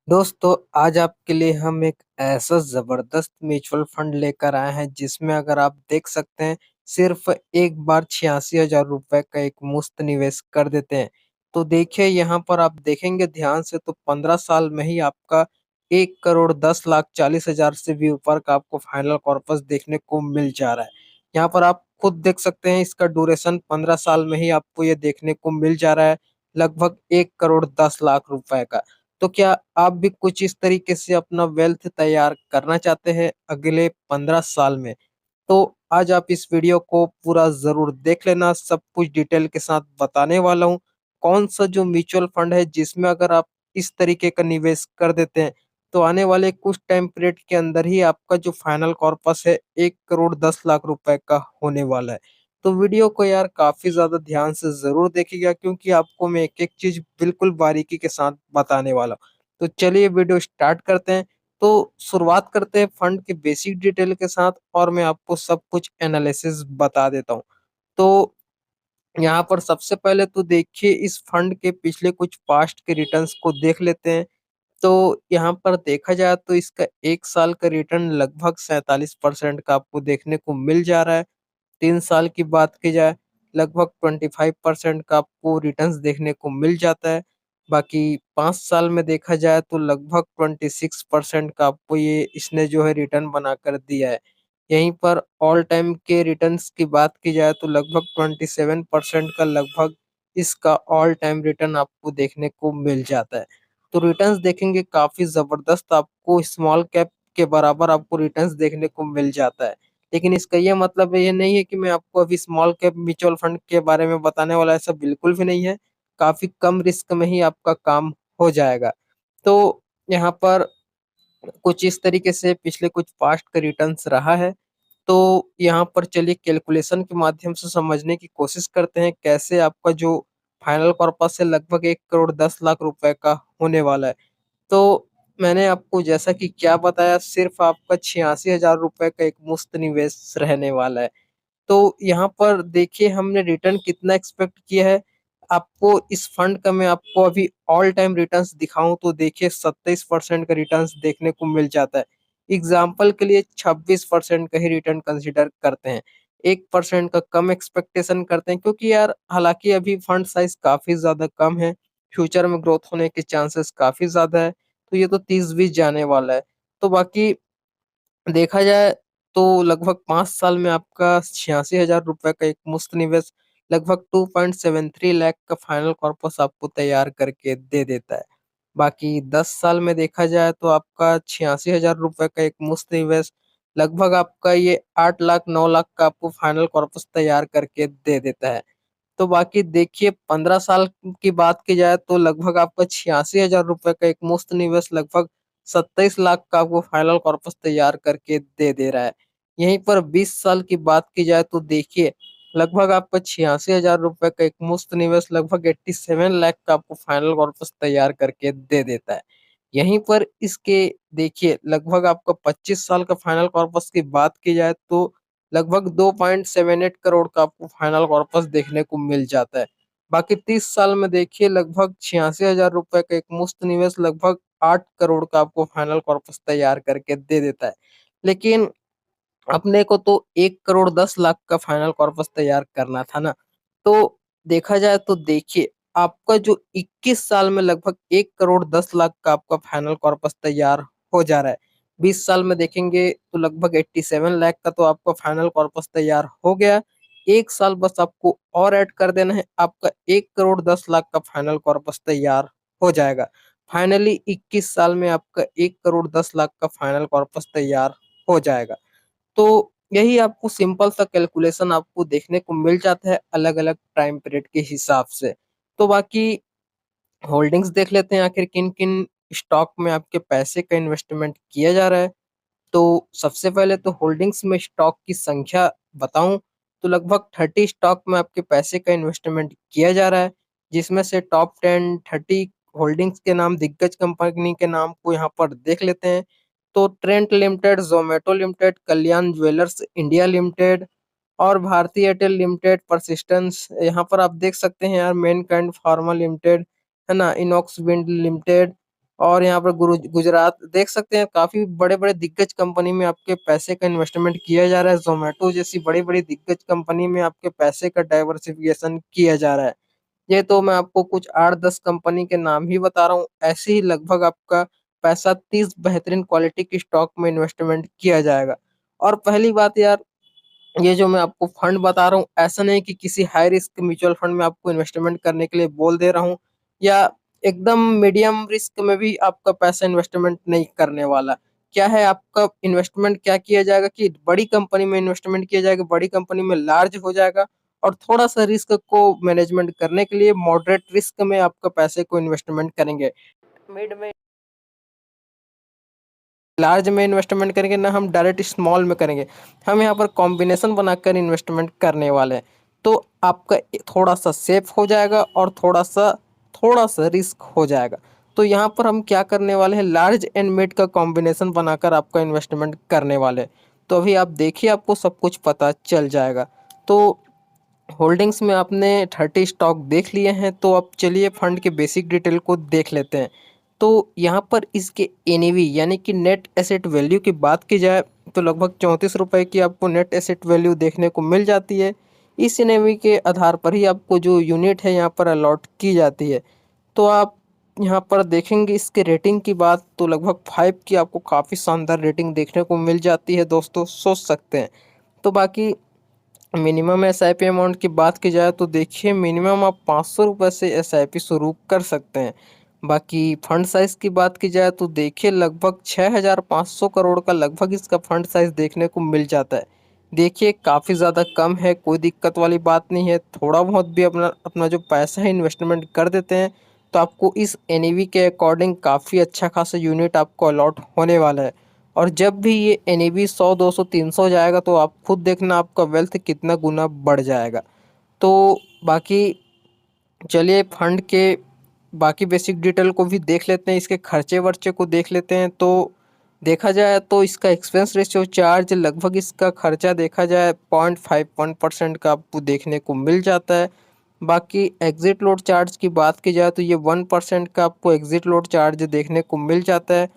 दोस्तों, आज आपके लिए हम एक ऐसा ज़बरदस्त म्यूचुअल फंड लेकर आए हैं जिसमें अगर आप देख सकते हैं सिर्फ़ एक बार 86,000 रुपए का एक मुफ्त निवेश कर देते हैं। तो देखिए यहाँ पर आप देखेंगे ध्यान से तो 15 साल में ही आपका 1,10,40,000 से भी ऊपर का आपको फाइनल कॉर्पस देखने को मिल जा रहा है। यहाँ पर आप खुद देख सकते हैं इसका ड्यूरेशन 15 साल में ही आपको ये देखने को मिल जा रहा है, लगभग 1,10,00,000 रुपए का। तो क्या आप भी कुछ इस तरीके से अपना वेल्थ तैयार करना चाहते हैं अगले 15 साल में? तो आज आप इस वीडियो को पूरा ज़रूर देख लेना, सब कुछ डिटेल के साथ बताने वाला हूँ। कौन-सा जो म्यूचुअल फंड है जिसमें अगर आप इस तरीके का निवेश कर देते हैं, तो आने वाले कुछ टाइम पीरियड के अंदर ही आपका जो फाइनल कॉर्पस है 1,10,00,000 रुपए का होने वाला है। तो वीडियो को यार काफ़ी ज़्यादा ध्यान से ज़रूर देखिएगा क्योंकि आपको मैं एक-एक चीज़ बिल्कुल बारीकी के साथ बताने वाला हूँ। तो चलिए वीडियो स्टार्ट करते हैं। तो शुरुआत करते हैं फंड के बेसिक डिटेल के साथ और मैं आपको सब कुछ एनालिसिस बता देता हूँ। तो यहाँ पर सबसे पहले तो देखिए इस फंड के पिछले कुछ पास्ट के रिटर्न्स को देख लेते हैं। तो यहाँ पर देखा जाए तो इसका 1 साल का रिटर्न लगभग 47% का आपको देखने को मिल जा रहा है। 3 साल की बात की जाए, लगभग 25% का आपको रिटर्न्स देखने को मिल जाता है। बाकी 5 साल में देखा जाए तो लगभग 26% का आपको ये इसने जो है रिटर्न बनाकर दिया है। यहीं पर ऑल टाइम के रिटर्न्स की बात की जाए तो लगभग 27% का लगभग इसका ऑल टाइम रिटर्न आपको देखने को मिल जाता है। तो रिटर्न्स देखेंगे काफ़ी ज़बरदस्त आपको स्मॉल कैप के बराबर आपको रिटर्न्स देखने को मिल जाता है। लेकिन इसका ये मतलब ये नहीं है कि मैं आपको अभी स्मॉल कैप म्यूचुअल फंड के बारे में बताने वाला, ऐसा बिल्कुल भी नहीं है। काफ़ी कम रिस्क में ही आपका काम हो जाएगा। तो यहाँ पर कुछ इस तरीके से पिछले कुछ पास्ट का रिटर्न्स रहा है। तो यहाँ पर चलिए कैलकुलेशन के माध्यम से समझने की कोशिश करते हैं कैसे आपका जो फाइनल कॉर्पस है लगभग 1,10,00,000 रुपए का होने वाला है। तो मैंने आपको जैसा कि क्या बताया सिर्फ़ आपका 86,000 रुपए का एक मुफ्त निवेश रहने वाला है। तो यहाँ पर देखिए हमने रिटर्न कितना एक्सपेक्ट किया है। आपको इस फंड का मैं आपको अभी ऑल टाइम रिटर्न्स दिखाऊँ तो देखिए 27% का रिटर्न्स देखने को मिल जाता है। एग्ज़ाम्पल के लिए 26% का ही रिटर्न कंसीडर करते हैं। 1% का कम एक्सपेक्टेशन करते हैं क्योंकि यार हालाँकि अभी फंड साइज़ काफ़ी ज़्यादा कम है। फ्यूचर में ग्रोथ होने के चांसेस काफ़ी ज़्यादा है। तो ये तो 30-20 जाने वाला है। तो बाकी देखा जाए तो लगभग 5 साल में आपका 86,000 रुपए का एक मुफ्त निवेश लगभग 2.73 लाख का फाइनल कॉर्पस आपको तैयार करके दे देता है। बाकी 10 साल में देखा जाए तो आपका 86,000 रुपए का एक मुफ्त निवेश लगभग आपका ये 8 लाख 9 लाख का आपको फाइनल कॉर्पस तैयार करके दे देता है। तो बाकी देखिए 15 साल की बात की जाए तो लगभग आपका 86,000 रुपए का एक मुफ्त निवेश लगभग 27 लाख का आपको फाइनल कॉर्पस तैयार करके दे दे रहा है। यहीं पर 20 साल की बात की जाए तो देखिए लगभग आपका 86,000 रुपए का एक मुफ्त निवेश लगभग 87 लाख का आपको फाइनल कॉर्पस तैयार करके दे देता है। यहीं पर इसके देखिए लगभग आपका 25 साल का फाइनल कॉर्पस की बात की जाए तो लगभग 2.78 करोड़ का आपको फाइनल कॉर्पस देखने को मिल जाता है। बाकी 30 साल में देखिए लगभग 86,000 रुपए का एक मुफ्त निवेश लगभग 8 करोड़ का आपको फाइनल कॉर्पस तैयार करके दे देता है। लेकिन अपने को तो 1,10,00,000 का फाइनल कॉर्पस तैयार करना था ना। तो देखा जाए तो देखिए आपका जो 21 साल में लगभग 1,10,00,000 का आपका फाइनल कॉर्पस तैयार हो जा रहा है। 20 साल में देखेंगे तो लगभग 87 लाख का तो आपका फाइनल कॉर्पस तैयार हो गया। 1 साल बस आपको और ऐड कर देना है, आपका 1,10,00,000 का फाइनल कॉर्पस तैयार हो जाएगा। फाइनली 21 साल में आपका 1,10,00,000 का फाइनल कॉर्पस तैयार हो जाएगा। तो यही आपको सिंपल सा कैलकुलेशन आपको देखने को मिल जाता है अलग-अलग टाइम पीरियड के हिसाब से। तो बाकी होल्डिंग्स देख लेते हैं आखिर किन-किन स्टॉक में आपके पैसे का इन्वेस्टमेंट किया जा रहा है। तो सबसे पहले तो होल्डिंग्स में स्टॉक की संख्या बताऊँ तो लगभग 30 स्टॉक में आपके पैसे का इन्वेस्टमेंट किया जा रहा है, जिसमें से टॉप 10 30 होल्डिंग्स के नाम दिग्गज कंपनी के नाम को यहाँ पर देख लेते हैं। तो ट्रेंट लिमिटेड, ज़ोमैटो लिमिटेड, कल्याण ज्वेलर्स इंडिया लिमिटेड और भारती एयरटेल लिमिटेड, परसिस्टेंस यहाँ पर आप देख सकते हैं यार मैनकाइंड फार्मा लिमिटेड, है ना? इनॉक्स विंड लिमिटेड और यहाँ पर गुजरात देख सकते हैं, काफ़ी बड़े-बड़े दिग्गज कंपनी में आपके पैसे का इन्वेस्टमेंट किया जा रहा है। ज़ोमैटो जैसी बड़ी-बड़ी दिग्गज कंपनी में आपके पैसे का डाइवर्सिफ़िकेशन किया जा रहा है। ये तो मैं आपको कुछ 8-10 कंपनी के नाम ही बता रहा हूँ। ऐसे ही लगभग आपका पैसा 30 बेहतरीन क्वालिटी की स्टॉक में इन्वेस्टमेंट किया जाएगा। और पहली बात यार, ये जो मैं आपको फंड बता रहा हूँ, ऐसा नहीं कि किसी हाई रिस्क म्यूचुअल फंड में आपको इन्वेस्टमेंट करने के लिए बोल दे रहा हूँ, या एकदम मीडियम रिस्क में भी आपका पैसा इन्वेस्टमेंट नहीं करने वाला। क्या है, आपका इन्वेस्टमेंट क्या किया जाएगा कि बड़ी कंपनी में इन्वेस्टमेंट किया जाएगा, बड़ी कंपनी में लार्ज हो जाएगा, और थोड़ा-सा रिस्क को मैनेजमेंट करने के लिए मॉडरेट रिस्क में आपका पैसे को इन्वेस्टमेंट करेंगे। मिड में लार्ज में इन्वेस्टमेंट करेंगे ना, हम डायरेक्ट स्मॉल में करेंगे। हम यहाँ पर कॉम्बिनेशन बनाकर इन्वेस्टमेंट करने वाले हैं। तो आपका थोड़ा-सा सेफ हो जाएगा और थोड़ा-सा रिस्क हो जाएगा। तो यहाँ पर हम क्या करने वाले हैं, लार्ज एंड मिड का कॉम्बिनेशन बनाकर आपका इन्वेस्टमेंट करने वाले हैं। तो अभी आप देखिए, आपको सब कुछ पता चल जाएगा। तो होल्डिंग्स में आपने 30 स्टॉक देख लिए हैं, तो अब चलिए फंड के बेसिक डिटेल को देख लेते हैं। तो यहाँ पर इसके एनएवी यानी कि नेट एसेट वैल्यू की बात की जाए, तो लगभग 34 रुपये की आपको नेट एसेट वैल्यू देखने को मिल जाती है। इस एनएवी के आधार पर ही आपको जो यूनिट है यहाँ पर अलॉट की जाती है। तो आप यहाँ पर देखेंगे इसके रेटिंग की बात, तो लगभग 5 की आपको काफ़ी शानदार रेटिंग देखने को मिल जाती है दोस्तों, सोच सकते हैं। तो बाकी मिनिमम एसआईपी अमाउंट की बात की जाए, तो देखिए मिनिमम आप 500 रुपये से एसआईपी शुरू कर सकते हैं। बाकी फंड साइज़ की बात की जाए, तो देखिए लगभग 6500 करोड़ का लगभग इसका फंड साइज़ देखने को मिल जाता है। देखिए काफ़ी ज़्यादा कम है, कोई दिक्कत वाली बात नहीं है। थोड़ा बहुत भी अपना अपना जो पैसा है इन्वेस्टमेंट कर देते हैं, तो आपको इस एनईवी के अकॉर्डिंग काफ़ी अच्छा खासा यूनिट आपको अलॉट होने वाला है। और जब भी ये एनईवी 100, 200, 300 जाएगा, तो आप खुद देखना आपका वेल्थ कितना गुना बढ़ जाएगा। तो बाकी चलिए फंड के बाकी बेसिक डिटेल को भी देख लेते हैं, इसके खर्चे वर्चे को देख लेते हैं। तो देखा जाए तो इसका एक्सपेंस रेशियो चार्ज लगभग इसका खर्चा देखा जाए 0.51% का आपको देखने को मिल जाता है। बाकी एग्जिट लोड चार्ज की बात की जाए, तो ये 1% का आपको एग्जिट लोड चार्ज देखने को मिल जाता है।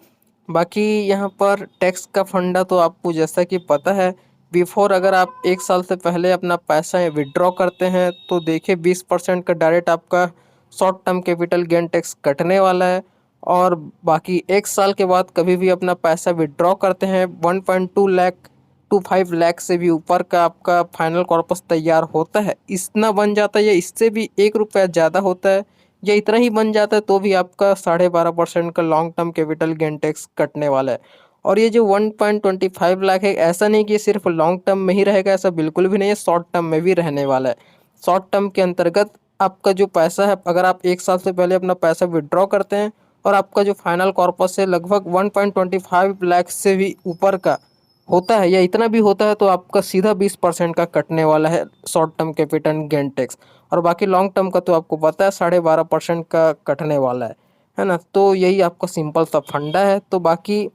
बाकी यहाँ पर टैक्स का फंडा तो आपको जैसा कि पता है, बिफोर अगर आप 1 साल से पहले अपना पैसा विड्रॉ करते हैं, तो देखिए 20% का डायरेक्ट आपका short term capital gain tax कटने वाला है। और बाकी 1 साल के बाद कभी भी अपना पैसा विड्रॉ करते हैं, 1.2 लाख टू 5 लाख से भी ऊपर का आपका फाइनल कॉर्पस तैयार होता है, इतना बन जाता है, या इससे भी 1 रुपया ज़्यादा होता है, या इतना ही बन जाता है, तो भी आपका 12.5% का long term capital gain tax कटने वाला है। और ये जो 1.25 लाख है, ऐसा नहीं कि ये सिर्फ लॉन्ग टर्म में ही रहेगा, ऐसा बिल्कुल भी नहीं है, शॉर्ट टर्म में भी रहने वाला है। शॉर्ट टर्म के अंतर्गत आपका जो पैसा है, अगर आप 1 साल से पहले अपना पैसा विड्रॉ करते हैं, और आपका जो फाइनल कॉर्पस है लगभग 1.25 लाख से भी ऊपर का होता है, या इतना भी होता है, तो आपका सीधा 20% का कटने वाला है short term capital gain tax. और बाकी लॉन्ग टर्म का तो आपको पता है 12.5% का कटने वाला है ना। तो यही आपका सिंपल सा फंडा है। तो बाकी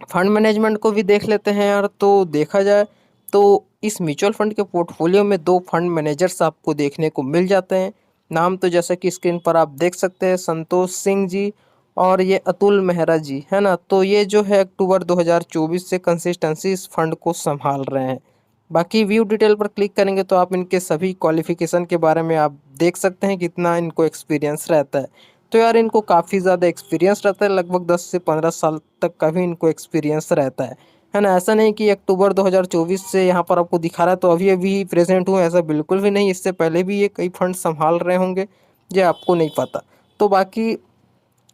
फंड मैनेजमेंट को भी देख लेते हैं यार। तो देखा जाए तो इस म्यूचुअल फंड के पोर्टफोलियो में 2 फंड मैनेजर्स आपको देखने को मिल जाते हैं। नाम तो जैसा कि स्क्रीन पर आप देख सकते हैं, संतोष सिंह जी और ये अतुल मेहरा जी, है ना। तो ये जो है अक्टूबर 2024 से कंसिस्टेंसी इस फंड को संभाल रहे हैं। बाकी व्यू डिटेल पर क्लिक करेंगे तो आप इनके सभी क्वालिफिकेशन के बारे में आप देख सकते हैं कितना इनको एक्सपीरियंस रहता है। तो यार इनको काफ़ी ज़्यादा एक्सपीरियंस रहता है, लगभग 10 से 15 साल तक का भी इनको एक्सपीरियंस रहता है ना। ऐसा नहीं कि अक्टूबर 2024 से यहाँ पर आपको दिखा रहा है तो अभी अभी प्रेजेंट हूँ, ऐसा बिल्कुल भी नहीं। इससे पहले भी ये कई फंड संभाल रहे होंगे, ये आपको नहीं पता। तो बाकी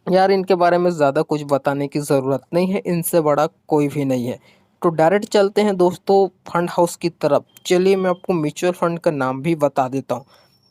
यार इनके बारे में ज़्यादा कुछ बताने की ज़रूरत नहीं है, इनसे बड़ा कोई भी नहीं है। तो डायरेक्ट चलते हैं दोस्तों फंड हाउस की तरफ। चलिए मैं आपको म्यूचुअल फंड का नाम भी बता देता हूँ।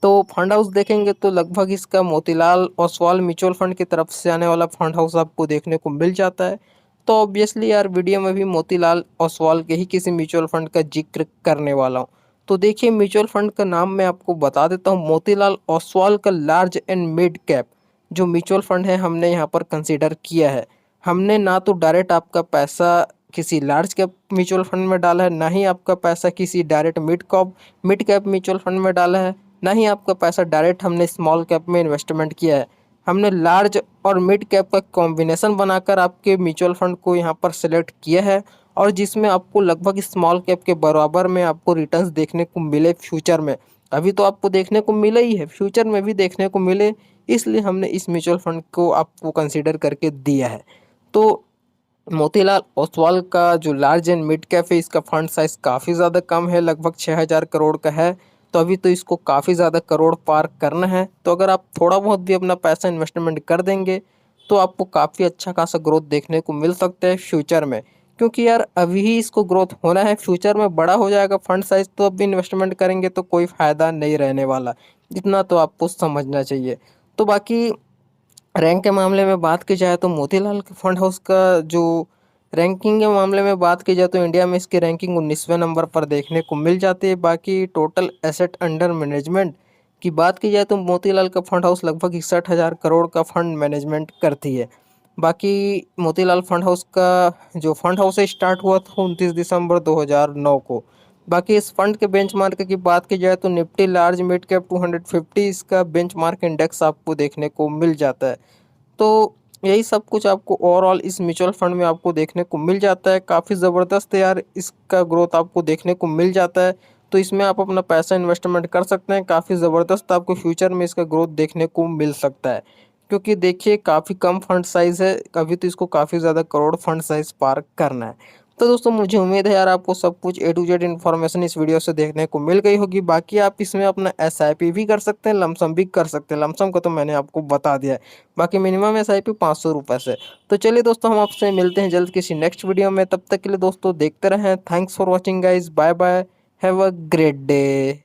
तो फंड हाउस देखेंगे तो लगभग इसका मोतीलाल ओसवाल म्यूचुअल फंड की तरफ से आने वाला फंड हाउस आपको देखने को मिल जाता है। तो ऑब्वियसली यार वीडियो में भी मोतीलाल ओसवाल के ही किसी म्यूचुअल फंड का जिक्र करने वाला हूँ। तो देखिए म्यूचुअल फंड का नाम मैं आपको बता देता हूँ, मोतीलाल ओसवाल का लार्ज एंड मिड कैप जो म्यूचुअल फंड है हमने यहाँ पर कंसीडर किया है। हमने ना तो डायरेक्ट आपका पैसा किसी लार्ज कैप म्यूचुअल फंड में डाला है, ना ही आपका पैसा किसी direct mid cap mutual fund में डाला है, ना ही आपका पैसा डायरेक्ट हमने स्मॉल कैप में इन्वेस्टमेंट किया है। हमने लार्ज और मिड कैप का कॉम्बिनेशन बनाकर आपके म्यूचुअल फंड को यहाँ पर सिलेक्ट किया है, और जिसमें आपको लगभग स्मॉल कैप के बराबर में आपको रिटर्न्स देखने को मिले फ्यूचर में। अभी तो आपको देखने को मिला ही है, फ्यूचर में भी देखने को मिले, इसलिए हमने इस म्यूचुअल फंड को आपको कंसिडर करके दिया है। तो मोतीलाल ओसवाल का जो लार्ज एंड मिड कैप है, इसका फंड साइज काफ़ी ज़्यादा कम है, लगभग 6,000 करोड़ का है। तो अभी तो इसको काफ़ी ज़्यादा करोड़ पार करना है। तो अगर आप थोड़ा बहुत भी अपना पैसा इन्वेस्टमेंट कर देंगे तो आपको काफ़ी अच्छा खासा ग्रोथ देखने को मिल सकता है फ्यूचर में। क्योंकि यार अभी ही इसको ग्रोथ होना है, फ्यूचर में बड़ा हो जाएगा फंड साइज तो अब भी इन्वेस्टमेंट करेंगे तो कोई फ़ायदा नहीं रहने वाला। इतना तो आपको समझना चाहिए। तो बाकी रैंक के मामले में बात की जाए तो मोतीलाल फंड हाउस का जो रैंकिंग के मामले में बात की जाए तो इंडिया में इसकी रैंकिंग 19वें नंबर पर देखने को मिल जाती है। बाकी टोटल एसेट अंडर मैनेजमेंट की बात की जाए तो मोतीलाल का फंड हाउस लगभग 61,000 करोड़ का फंड मैनेजमेंट करती है। बाकी मोतीलाल फंड हाउस का जो फंड हाउस है स्टार्ट हुआ था 29 दिसंबर 2009 को। बाकी इस फंड के बेंचमार्क की बात की जाए तो निफ्टी लार्ज मिड कैप 250 इसका बेंचमार्क इंडेक्स आपको देखने को मिल जाता है। तो यही सब कुछ आपको ओवरऑल इस म्यूचुअल फंड में आपको देखने को मिल जाता है। काफ़ी ज़बरदस्त यार इसका ग्रोथ आपको देखने को मिल जाता है। तो इसमें आप अपना पैसा इन्वेस्टमेंट कर सकते हैं, काफ़ी ज़बरदस्त आपको फ्यूचर में इसका ग्रोथ देखने को मिल सकता है। क्योंकि देखिए काफ़ी कम फंड साइज़ है, अभी तो इसको काफ़ी ज़्यादा करोड़ फंड साइज़ पार करना है। तो दोस्तों मुझे उम्मीद है यार आपको सब कुछ ए टू जेड इन्फॉर्मेशन इस वीडियो से देखने को मिल गई होगी। बाकी आप इसमें अपना एसआईपी भी कर सकते हैं, लमसम भी कर सकते हैं। लमसम का तो मैंने आपको बता दिया है। बाकी मिनिमम एसआईपी 500 रुपये से। तो चलिए दोस्तों हम आपसे मिलते हैं जल्द किसी नेक्स्ट वीडियो में, तब तक के लिए दोस्तों देखते रहें। Thanks for watching guys, bye bye, have a great day.